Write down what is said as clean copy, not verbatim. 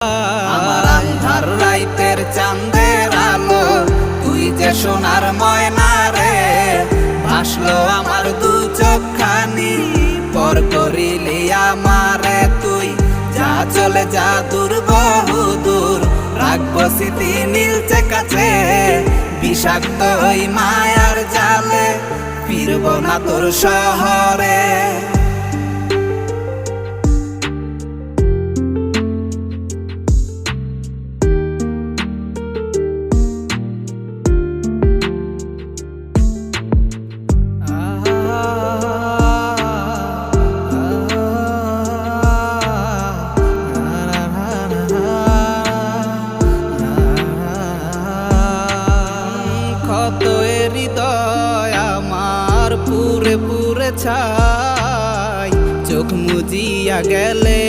আমার আন্ধার রাইতের চাঁদের আলো, তুই যে সোনার ময়না রে। ভাসলো আমার দু চোখখানি, পর করিলি আমারে তুই। যা চলে যা দূর বহু দূর, রাখবো স্মৃতি নীলচে কাছে। বিষাক্ত ওই মায়ার জালে, ফিরবো না তোর শহরে। ক্ষত হৃদয় আমার পুরে পুরে ছাই, চোখ মুজিয়া গেলে